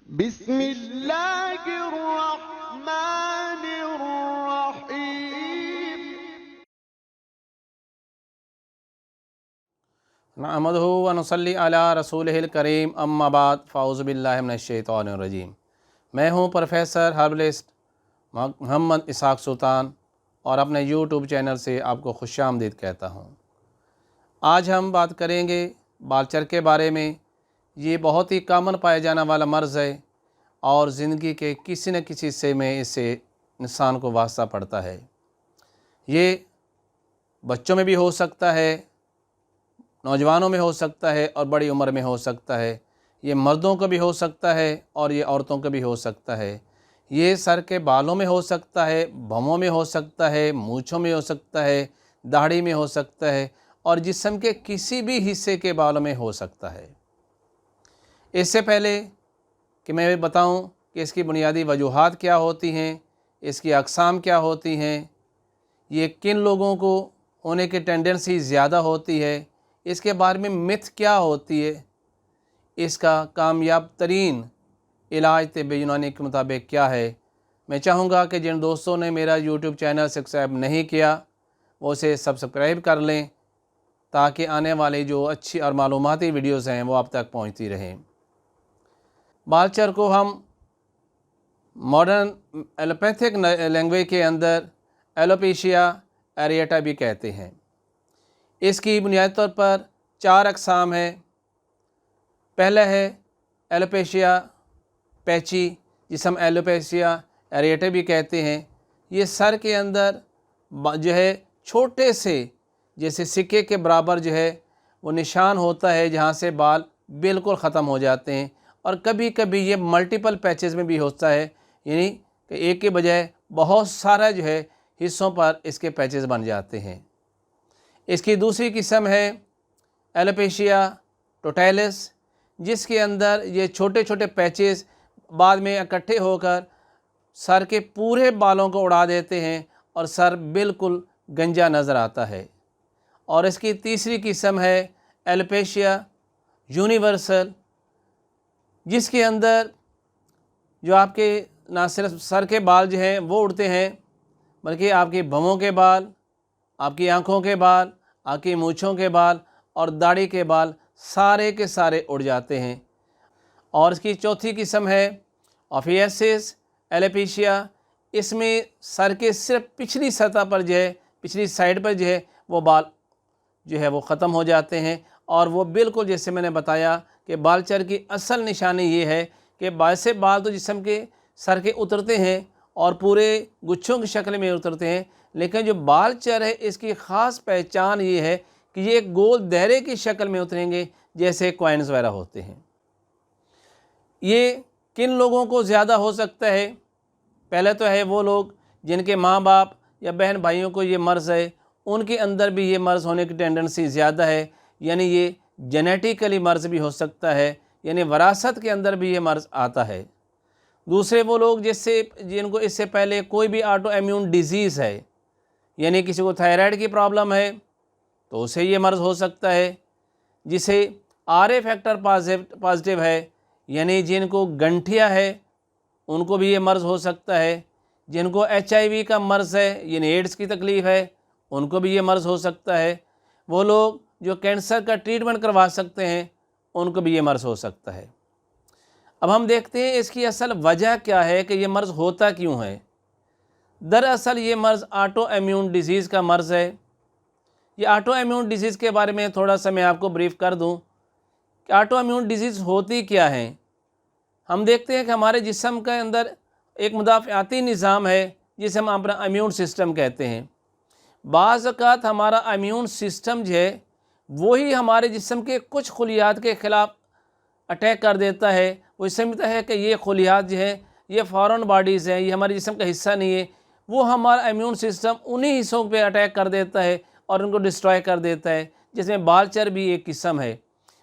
بسم اللہ الرحمن الرحیم نحمدہ ونصلی علی رسولہ الکریم اما بعد فاعوذ باللہ من الشیطان الرجیم۔ میں ہوں پروفیسر ہربلسٹ محمد اسحاق سلطان اور اپنے یوٹیوب چینل سے آپ کو خوش آمدید کہتا ہوں۔ آج ہم بات کریں گے بالچر کے بارے میں۔ یہ بہت ہی کامن پایا جانے والا مرض ہے اور زندگی کے کسی نہ کسی حصے میں اس سے انسان کو واسطہ پڑتا ہے۔ یہ بچوں میں بھی ہو سکتا ہے، نوجوانوں میں ہو سکتا ہے اور بڑی عمر میں ہو سکتا ہے۔ یہ مردوں کو بھی ہو سکتا ہے اور یہ عورتوں کو بھی ہو سکتا ہے۔ یہ سر کے بالوں میں ہو سکتا ہے، بھووں میں ہو سکتا ہے، مونچھوں میں ہو سکتا ہے، داڑھی میں ہو سکتا ہے اور جسم کے کسی بھی حصے کے بالوں میں ہو سکتا ہے۔ اس سے پہلے کہ میں بتاؤں کہ اس کی بنیادی وجوہات کیا ہوتی ہیں، اس کی اقسام کیا ہوتی ہیں، یہ کن لوگوں کو ہونے کی ٹینڈنسی زیادہ ہوتی ہے، اس کے بارے میں متھ کیا ہوتی ہے، اس کا کامیاب ترین علاج طب یونانی کے مطابق کیا ہے، میں چاہوں گا کہ جن دوستوں نے میرا یوٹیوب چینل سبسکرائب نہیں کیا وہ اسے سبسکرائب کر لیں تاکہ آنے والی جو اچھی اور معلوماتی ویڈیوز ہیں وہ آپ تک پہنچتی رہیں۔ بالچر کو ہم ماڈرن ایلوپیتھک لینگویج کے اندر ایلوپیشیا ایریٹا بھی کہتے ہیں۔ اس کی بنیادی طور پر 4 اقسام ہیں۔ پہلا ہے ایلوپیشیا پیچی، جس ہم ایلوپیشیا ایریٹا بھی کہتے ہیں۔ یہ سر کے اندر جو ہے چھوٹے سے جیسے سکے کے برابر جو ہے وہ نشان ہوتا ہے جہاں سے بال بالکل ختم ہو جاتے ہیں، اور کبھی کبھی یہ ملٹیپل پیچز میں بھی ہوتا ہے، یعنی کہ ایک کے بجائے بہت سارا جو ہے حصوں پر اس کے پیچز بن جاتے ہیں۔ اس کی دوسری قسم ہے ایلوپیشیا ٹوٹیلس، جس کے اندر یہ چھوٹے چھوٹے پیچز بعد میں اکٹھے ہو کر سر کے پورے بالوں کو اڑا دیتے ہیں اور سر بالکل گنجا نظر آتا ہے۔ اور اس کی تیسری قسم ہے ایلوپیشیا یونیورسل، جس کے اندر جو آپ کے نہ صرف سر کے بال جو ہیں وہ اڑتے ہیں بلکہ آپ کے بھووں کے بال، آپ کی آنکھوں کے بال، آپ کی مونچھوں کے بال اور داڑھی کے بال سارے کے سارے اڑ جاتے ہیں۔ اور اس کی چوتھی قسم ہے اوفیسس ایلوپیشیا۔ اس میں سر کے صرف پچھلی سطح پر جو ہے، پچھلی سائڈ پر جو ہے وہ بال جو ہے وہ ختم ہو جاتے ہیں، اور وہ بالکل جیسے میں نے بتایا کہ بالچر کی اصل نشانی یہ ہے کہ سے بال تو جسم کے سر کے اترتے ہیں اور پورے گچھوں کی شکل میں اترتے ہیں، لیکن جو بالچر ہے اس کی خاص پہچان یہ ہے کہ یہ ایک گول دائرے کی شکل میں اتریں گے جیسے کوائنز وغیرہ ہوتے ہیں۔ یہ کن لوگوں کو زیادہ ہو سکتا ہے؟ پہلے تو ہے وہ لوگ جن کے ماں باپ یا بہن بھائیوں کو یہ مرض ہے، ان کے اندر بھی یہ مرض ہونے کی ٹینڈنسی زیادہ ہے، یعنی یہ جینیٹیکلی مرض بھی ہو سکتا ہے، یعنی وراثت کے اندر بھی یہ مرض آتا ہے۔ دوسرے وہ لوگ جن کو اس سے پہلے کوئی بھی آٹو امیون ڈیزیز ہے، یعنی کسی کو تھائرائیڈ کی پرابلم ہے تو اسے یہ مرض ہو سکتا ہے، جسے آر اے فیکٹر پازیٹیو ہے، یعنی جن کو گنٹھیا ہے ان کو بھی یہ مرض ہو سکتا ہے، جن کو HIV کا مرض ہے یعنی ایڈز کی تکلیف ہے ان کو بھی یہ مرض ہو سکتا ہے، وہ لوگ جو کینسر کا ٹریٹمنٹ کروا سکتے ہیں ان کو بھی یہ مرض ہو سکتا ہے۔ اب ہم دیکھتے ہیں اس کی اصل وجہ کیا ہے کہ یہ مرض ہوتا کیوں ہے۔ دراصل یہ مرض آٹو امیون ڈیزیز کا مرض ہے۔ یہ آٹو امیون ڈیزیز کے بارے میں تھوڑا سا میں آپ کو بریف کر دوں کہ آٹو امیون ڈیزیز ہوتی کیا ہیں۔ ہم دیکھتے ہیں کہ ہمارے جسم کے اندر ایک مدافعاتی نظام ہے جسے ہم اپنا امیون سسٹم کہتے ہیں۔ بعض اوقات ہمارا امیون سسٹم جو ہے وہی ہمارے جسم کے کچھ خلیات کے خلاف اٹیک کر دیتا ہے، وہ سمجھتا ہے کہ یہ خلیات جو ہیں یہ فارن باڈیز ہیں، یہ ہمارے جسم کا حصہ نہیں ہے، وہ ہمارا امیون سسٹم انہی حصوں پہ اٹیک کر دیتا ہے اور ان کو ڈسٹرائے کر دیتا ہے، جس میں بالچر بھی ایک قسم ہے۔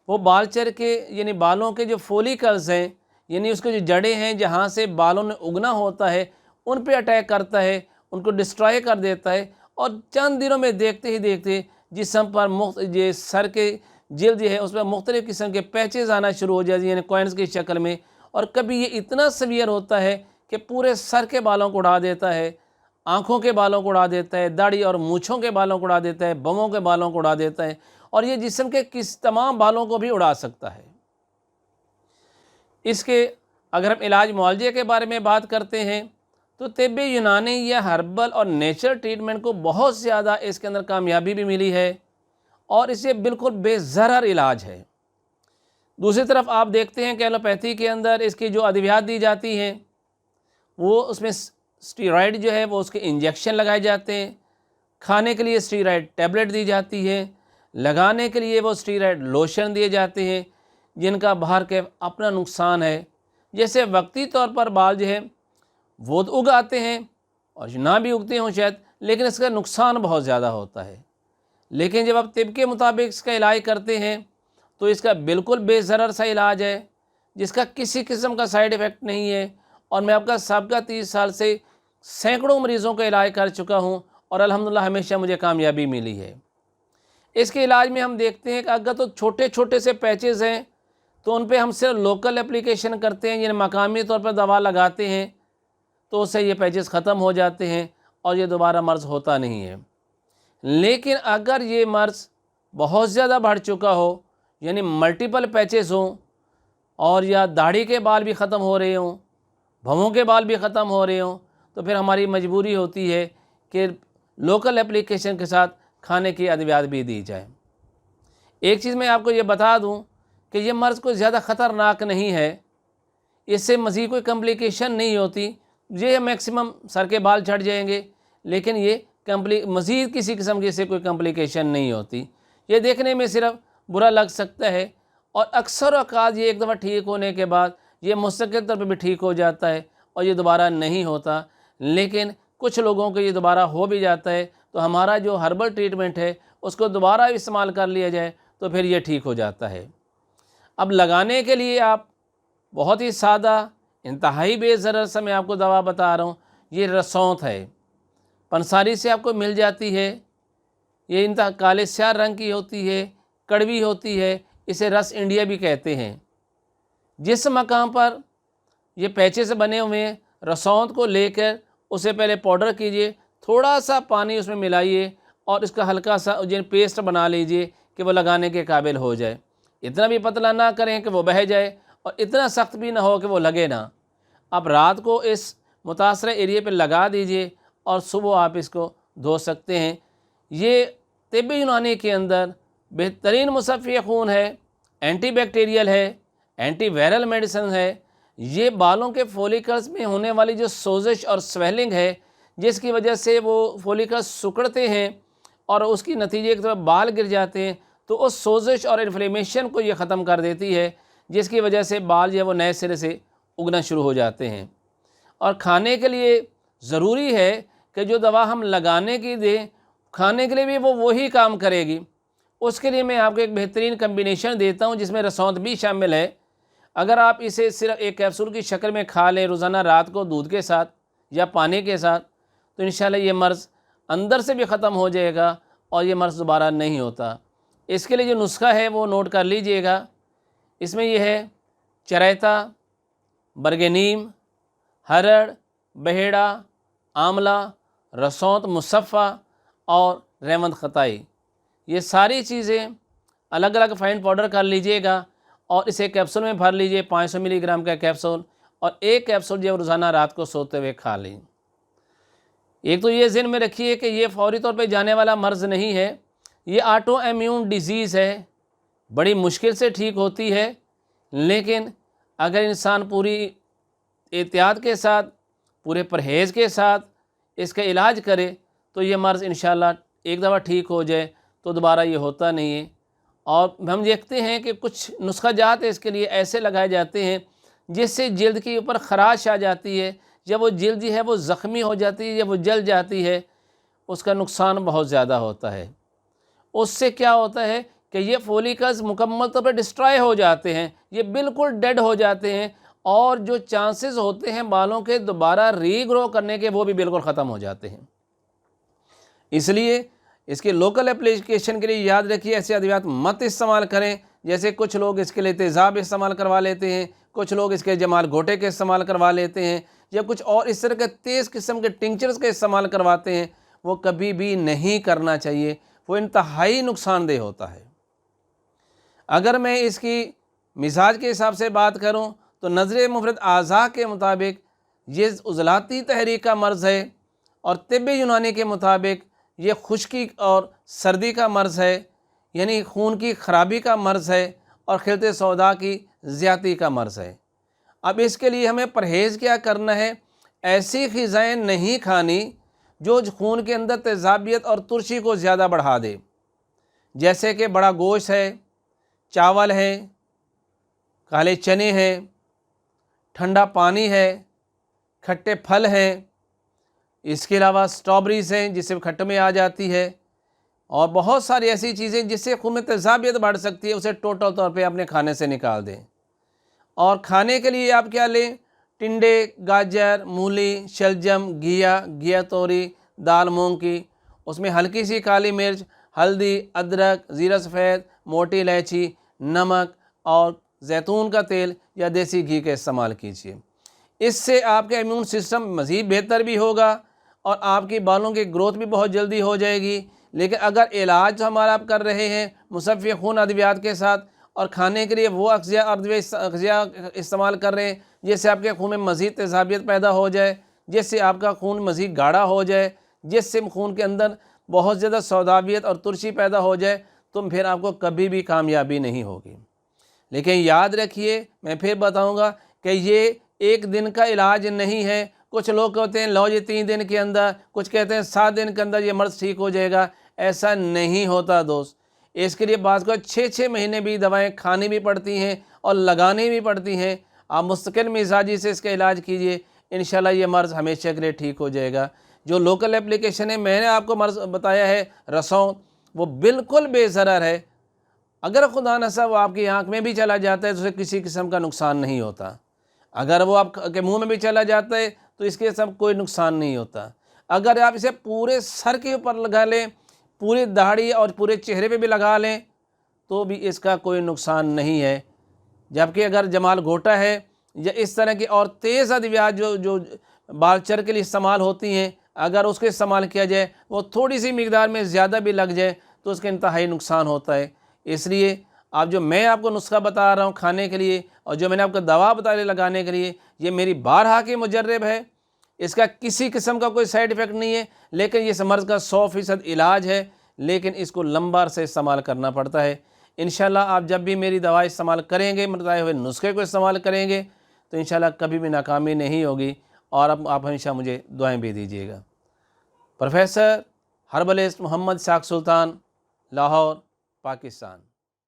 وہ بالچر کے یعنی بالوں کے جو فولیکلز ہیں، یعنی اس کے جو جڑیں ہیں جہاں سے بالوں نے اگنا ہوتا ہے ان پہ اٹیک کرتا ہے، ان کو ڈسٹرائے کر دیتا ہے، اور چند دنوں میں دیکھتے ہی دیکھتے جسم پر یہ سر کے جلد جو ہے اس پر مختلف قسم کے پیچز آنا شروع ہو جاتی ہیں، یعنی کوائنز کی شکل میں، اور کبھی یہ اتنا سیویئر ہوتا ہے کہ پورے سر کے بالوں کو اڑا دیتا ہے، آنکھوں کے بالوں کو اڑا دیتا ہے، داڑھی اور مونچھوں کے بالوں کو اڑا دیتا ہے، بموں کے بالوں کو اڑا دیتا ہے، اور یہ جسم کے تمام بالوں کو بھی اڑا سکتا ہے۔ اس کے اگر ہم علاج معالجے کے بارے میں بات کرتے ہیں تو طب یونانی یا ہربل اور نیچر ٹریٹمنٹ کو بہت زیادہ اس کے اندر کامیابی بھی ملی ہے، اور اسے بالکل بے ضرر علاج ہے۔ دوسری طرف آپ دیکھتے ہیں کہ ایلوپیتھی کے اندر اس کی جو ادویات دی جاتی ہیں وہ اس میں اسٹیرائڈ جو ہے وہ اس کے انجیکشن لگائے جاتے ہیں، کھانے کے لیے اسٹیرائڈ ٹیبلٹ دی جاتی ہے، لگانے کے لیے وہ اسٹیرائڈ لوشن دیے جاتے ہیں، جن کا باہر کے اپنا نقصان ہے۔ جیسے وقتی طور پر بال جو ہے وہ اگ آتے ہیں اور نہ بھی اگتے ہوں شاید، لیکن اس کا نقصان بہت زیادہ ہوتا ہے۔ لیکن جب آپ طب کے مطابق اس کا علاج کرتے ہیں تو اس کا بالکل بے ضرر سا علاج ہے، جس کا کسی قسم کا سائیڈ ایفیکٹ نہیں ہے، اور میں آپ کا سابقہ 30 سال سے سینکڑوں مریضوں کا علاج کر چکا ہوں، اور الحمدللہ ہمیشہ مجھے کامیابی ملی ہے۔ اس کے علاج میں ہم دیکھتے ہیں کہ اگر تو چھوٹے چھوٹے سے پیچز ہیں تو ان پہ ہم صرف لوکل اپلیکیشن کرتے ہیں، یعنی مقامی طور پر دوا لگاتے ہیں، تو اس سے یہ پیچز ختم ہو جاتے ہیں اور یہ دوبارہ مرض ہوتا نہیں ہے۔ لیکن اگر یہ مرض بہت زیادہ بڑھ چکا ہو، یعنی ملٹیپل پیچز ہوں، اور یا داڑھی کے بال بھی ختم ہو رہے ہوں، بھووں کے بال بھی ختم ہو رہے ہوں، تو پھر ہماری مجبوری ہوتی ہے کہ لوکل اپلیکیشن کے ساتھ کھانے کی ادویات بھی دی جائے۔ ایک چیز میں آپ کو یہ بتا دوں کہ یہ مرض کوئی زیادہ خطرناک نہیں ہے، اس سے مزید کوئی کمپلیکیشن نہیں ہوتی، یہ میکسیمم سر کے بال جھڑ جائیں گے، لیکن یہ مزید کسی قسم کی سے کوئی کمپلیکیشن نہیں ہوتی۔ یہ دیکھنے میں صرف برا لگ سکتا ہے، اور اکثر اوقات یہ ایک دفعہ ٹھیک ہونے کے بعد یہ مستقل طور پہ بھی ٹھیک ہو جاتا ہے اور یہ دوبارہ نہیں ہوتا۔ لیکن کچھ لوگوں کو یہ دوبارہ ہو بھی جاتا ہے، تو ہمارا جو ہربل ٹریٹمنٹ ہے اس کو دوبارہ استعمال کر لیا جائے تو پھر یہ ٹھیک ہو جاتا ہے۔ اب لگانے کے لیے آپ بہت ہی سادہ، انتہائی بے ضرر سے میں آپ کو دوا بتا رہا ہوں، یہ رسونت ہے، پنساری سے آپ کو مل جاتی ہے۔ یہ انتہا کالے سیاہ رنگ کی ہوتی ہے، کڑوی ہوتی ہے، اسے رس انڈیا بھی کہتے ہیں۔ جس مقام پر یہ پیچے سے بنے ہوئے ہیں، رسونت کو لے کر اسے پہلے پاؤڈر کیجئے، تھوڑا سا پانی اس میں ملائیے اور اس کا ہلکا سا پیسٹ بنا لیجئے کہ وہ لگانے کے قابل ہو جائے۔ اتنا بھی پتلا نہ کریں کہ وہ بہہ جائے، اور اتنا سخت بھی نہ ہو کہ وہ لگے نہ۔ اب رات کو اس متاثرہ ایریے پہ لگا دیجئے اور صبح آپ اس کو دھو سکتے ہیں۔ یہ طب یونانی کے اندر بہترین مصفی خون ہے، اینٹی بیکٹیریل ہے، اینٹی وائرل میڈیسن ہے۔ یہ بالوں کے فولیکلز میں ہونے والی جو سوزش اور سویلنگ ہے، جس کی وجہ سے وہ فولیکلز سکڑتے ہیں اور اس کی نتیجے کی طرف بال گر جاتے ہیں، تو اس سوزش اور انفلیمیشن کو یہ ختم کر دیتی ہے، جس کی وجہ سے بال جو ہے وہ نئے سرے سے اگنا شروع ہو جاتے ہیں۔ اور کھانے کے لیے ضروری ہے کہ جو دوا ہم لگانے کی دیں، کھانے کے لیے بھی وہ وہی کام کرے گی۔ اس کے لیے میں آپ کو ایک بہترین کمبینیشن دیتا ہوں، جس میں رسونت بھی شامل ہے۔ اگر آپ اسے صرف ایک کیپسول کی شکل میں کھا لیں روزانہ رات کو دودھ کے ساتھ یا پانی کے ساتھ، تو انشاءاللہ یہ مرض اندر سے بھی ختم ہو جائے گا اور یہ مرض دوبارہ نہیں ہوتا۔ اس کے لیے جو نسخہ ہے وہ نوٹ کر لیجئے گا۔ اس میں یہ ہے: چریتا، برگ نیم، ہرڑ، بہیڑا، آملہ، رسونت مصفہ اور ریوند خطائی۔ یہ ساری چیزیں الگ الگ فائن پاؤڈر کر لیجئے گا اور اسے کیپسول میں بھر لیجئے، 500 ملی گرام کا کیپسول، اور ایک کیپسول جو روزانہ رات کو سوتے ہوئے کھا لیں۔ ایک تو یہ ذہن میں رکھیے کہ یہ فوری طور پہ جانے والا مرض نہیں ہے، یہ آٹو ایمیون ڈیزیز ہے، بڑی مشکل سے ٹھیک ہوتی ہے، لیکن اگر انسان پوری احتیاط کے ساتھ، پورے پرہیز کے ساتھ اس کا علاج کرے تو یہ مرض انشاءاللہ ایک دفعہ ٹھیک ہو جائے تو دوبارہ یہ ہوتا نہیں ہے۔ اور ہم دیکھتے ہیں کہ کچھ نسخہ جات اس کے لیے ایسے لگائے جاتے ہیں جس سے جلد کے اوپر خراش آ جاتی ہے، جب وہ جلد جو ہے وہ زخمی ہو جاتی ہے، جب وہ جل جاتی ہے، اس کا نقصان بہت زیادہ ہوتا ہے۔ اس سے کیا ہوتا ہے کہ یہ فولیکلز مکمل طور پر ڈسٹرائے ہو جاتے ہیں، یہ بالکل ڈیڈ ہو جاتے ہیں، اور جو چانسز ہوتے ہیں بالوں کے دوبارہ ری گرو کرنے کے وہ بھی بالکل ختم ہو جاتے ہیں۔ اس لیے اس کے لوکل اپلیکیشن کے لیے یاد رکھیے ایسے ادویات مت استعمال کریں جیسے کچھ لوگ اس کے لیے تیزاب استعمال کروا لیتے ہیں، کچھ لوگ اس کے جمال گھوٹے کے استعمال کروا لیتے ہیں، یا کچھ اور اس طرح کے تیز قسم کے ٹنکچرز کے استعمال کرواتے ہیں، وہ کبھی بھی نہیں کرنا چاہیے، وہ انتہائی نقصان دہ ہوتا ہے۔ اگر میں اس کی مزاج کے حساب سے بات کروں تو نظر مفرد اعضاء کے مطابق یہ عضلاتی تحریک کا مرض ہے، اور طب یونانی کے مطابق یہ خشکی اور سردی کا مرض ہے، یعنی خون کی خرابی کا مرض ہے، اور خلط سودا کی زیادتی کا مرض ہے۔ اب اس کے لیے ہمیں پرہیز کیا کرنا ہے؟ ایسی غذائیں نہیں کھانی جو خون کے اندر تیزابیت اور ترشی کو زیادہ بڑھا دے، جیسے کہ بڑا گوشت ہے، چاول ہے، کالے چنے ہیں، ٹھنڈا پانی ہے، کھٹے پھل ہیں، اس کے علاوہ سٹرابریز ہیں جس سے کھٹ میں آ جاتی ہے، اور بہت ساری ایسی چیزیں جس سے خون میں تیزابیت بڑھ سکتی ہے، اسے ٹوٹل طور پہ اپنے کھانے سے نکال دیں۔ اور کھانے کے لیے آپ کیا لیں؟ ٹنڈے، گاجر، مولی، شلجم، گھیا توری، دال مونگ کی، اس میں ہلکی سی کالی مرچ، ہلدی، ادرک، زیرہ سفید، موٹی الائچی، نمک اور زیتون کا تیل یا دیسی گھی کا استعمال کیجیے۔ اس سے آپ کا امیون سسٹم مزید بہتر بھی ہوگا، اور آپ کی بالوں کی گروتھ بھی بہت جلدی ہو جائے گی۔ لیکن اگر علاج ہمارا آپ کر رہے ہیں مصفی خون ادویات کے ساتھ، اور کھانے کے لیے وہ اغذیہ استعمال کر رہے ہیں جس سے آپ کے خون میں مزید تیزابیت پیدا ہو جائے، جس سے آپ کا خون مزید گاڑھا ہو جائے، جس سے خون کے اندر بہت زیادہ سوداویت اور ترشی پیدا ہو جائے، تو پھر آپ کو کبھی بھی کامیابی نہیں ہوگی۔ لیکن یاد رکھیے، میں پھر بتاؤں گا کہ یہ ایک دن کا علاج نہیں ہے۔ کچھ لوگ کہتے ہیں لو جی 3 دن کے اندر، کچھ کہتے ہیں 7 دن کے اندر یہ مرض ٹھیک ہو جائے گا۔ ایسا نہیں ہوتا دوست، اس کے لیے بعض کو 6 مہینے بھی دوائیں کھانی بھی پڑتی ہیں اور لگانی بھی پڑتی ہیں۔ آپ مستقل مزاجی سے اس کا علاج کیجئے، انشاءاللہ یہ مرض ہمیشہ کے لیے ٹھیک ہو جائے گا۔ جو لوکل اپلیکیشن ہے، میں نے آپ کو مرض بتایا ہے رسوں، وہ بالکل بے ضرر ہے۔ اگر خدا نخواستہ وہ آپ کی آنکھ میں بھی چلا جاتا ہے تو اسے کسی قسم کا نقصان نہیں ہوتا۔ اگر وہ آپ کے منہ میں بھی چلا جاتا ہے تو اس کے سب کوئی نقصان نہیں ہوتا۔ اگر آپ اسے پورے سر کے اوپر لگا لیں، پوری داڑھی اور پورے چہرے پہ بھی لگا لیں، تو بھی اس کا کوئی نقصان نہیں ہے۔ جبکہ اگر جمال گھوٹا ہے یا اس طرح کی اور تیز ادویات جو بال چر کے لیے استعمال ہوتی ہیں، اگر اس کے استعمال کیا جائے، وہ تھوڑی سی مقدار میں زیادہ بھی لگ جائے تو اس کا انتہائی نقصان ہوتا ہے۔ اس لیے میں آپ کو نسخہ بتا رہا ہوں کھانے کے لیے، اور جو میں نے آپ کو دوا بتائی لگانے کے لیے، یہ میری بارہا کی مجرب ہے۔ اس کا کسی قسم کا کوئی سائیڈ ایفیکٹ نہیں ہے، لیکن یہ مرض کا 100% علاج ہے، لیکن اس کو لمبا عرصہ استعمال کرنا پڑتا ہے۔ انشاءاللہ آپ جب بھی میری دوا استعمال کریں گے، بتائے ہوئے نسخے کو استعمال کریں گے، تو انشاءاللہ کبھی بھی ناکامی نہیں ہوگی، اور آپ ہمیشہ مجھے دعائیں بھی دیجیے گا۔ پروفیسر ہربلسٹ محمد اسحاق سلطان، لاہور، پاکستان۔